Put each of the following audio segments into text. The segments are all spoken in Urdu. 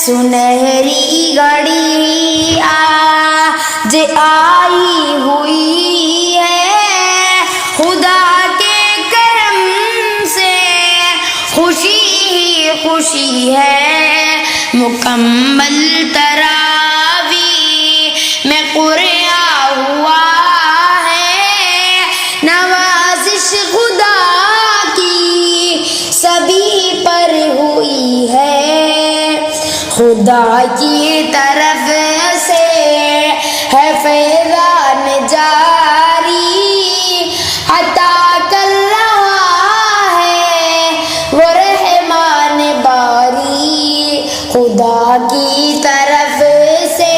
سنہری گھڑی آج آئی ہوئی ہے، خدا کے کرم سے خوشی ہی خوشی ہے، مکمل تراویح میں قرآن ہوا ہے، نوازش خدا کی سبھی پر ہوئی ہے، خدا کی طرف سے ہے فیضان جاری، عطا کر رہا ہے وہ رحمان باری، خدا کی طرف سے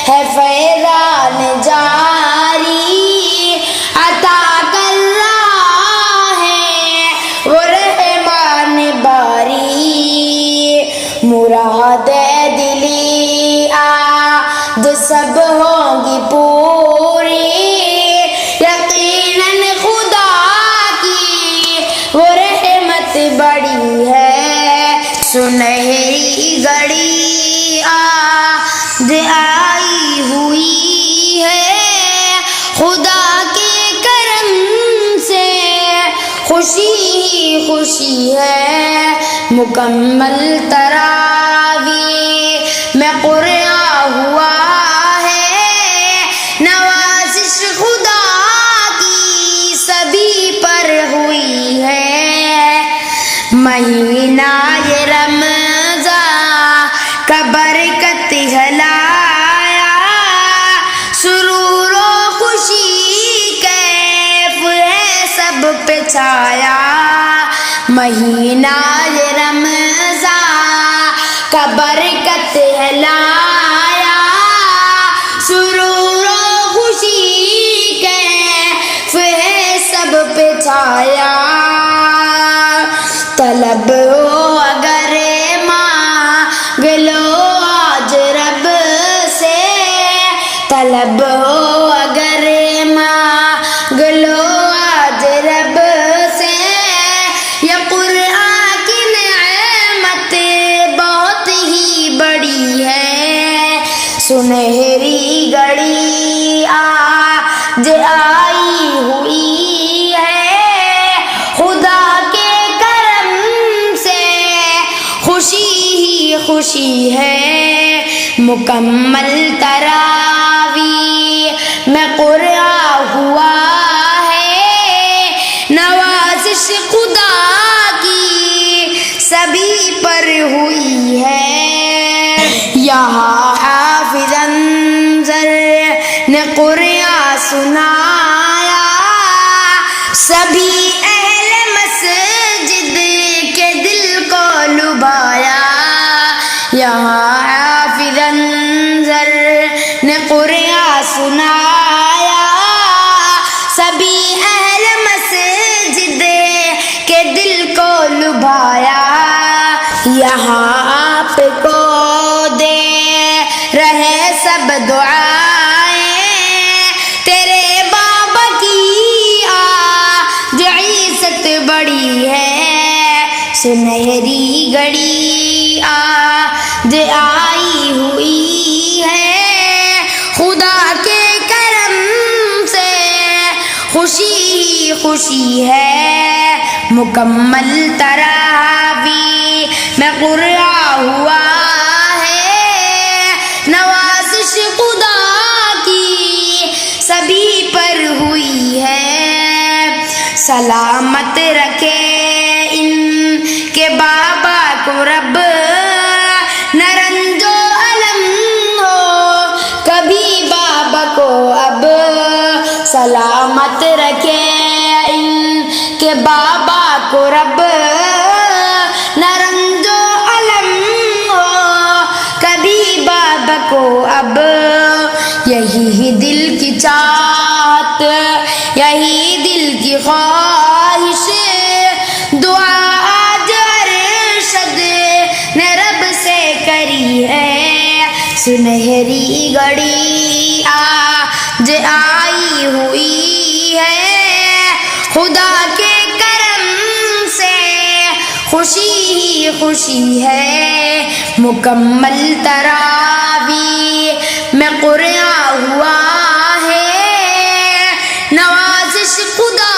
ہے فیضان جاری، عطا کر رہا ہے وہ رحمان باری، مراد دلی آج سب ہوں گی پوری، یقیناً خدا کی وہ رحمت بڑی ہے، سنہری گھڑی آج آئی ہوئی ہے، خدا کے کرم سے خوشی ہی خوشی ہے، مکمل تراویح میں قرآن ہوا ہے، نوازش خدا کی سبھی پر ہوئی ہے، مہینہ یہ رمضان کا برکت ہلایا، سرور و خوشی کیف ہے سب پہ چھایا، مہینہ یہ رمضان کا برکت ہلایا، سرور و خوشی کیف ہے سب پہ چھایا، طلب ہو اگر مانگ لو آج رب سے، طلب ہو اگر مانگ لو آج رب سے، یہ قرآن کی نعمت بہت ہی بڑی ہے، سنہری گھڑی آج آئی ہوئی ہے، خدا کے کرم سے خوشی ہی خوشی ہے، مکمل تراویح میں قرآن ہوا ہے، نوازش خدا کی سبھی پر ہوئی ہے، یہاں حافظ انظر نے قرآن سنایا، سبھی اہل مسجد کے دل کو لبھایا، یہاں حافظ انظر نے قرآن سنایا، سبھی اہل مسجد کے دل کو لبھایا، یہاں آپ کو دے رہے سب دعائیں، تیرے بابا کی آج عزت بڑی ہے، سنہری گھڑی آج آئی ہوئی ہے، خدا کے کرم سے خوشی ہی خوشی ہے، مکمل تراویح میں قرآن ہوا ہے، نوازش خدا کی سبھی پر ہوئی ہے، سلامت رکھے ان کے بابا کو رب، نہ رنج و الم ہو کبھی بابا کو اب، سلامت رکھے ان کے بابا کو رب، نہ رنج و الم ہو کبھی بابا کو اب، یہی دل کی چاہت یہی دل کی خواہش، دعا آج ارشد نے رب سے کری ہے، سنہری گھڑی آج آئی ہوئی ہے، خدا کے کرم سے خوشی ہی خوشی ہے مکمل تراویح میں قرآن ہوا ہے نوازش خدا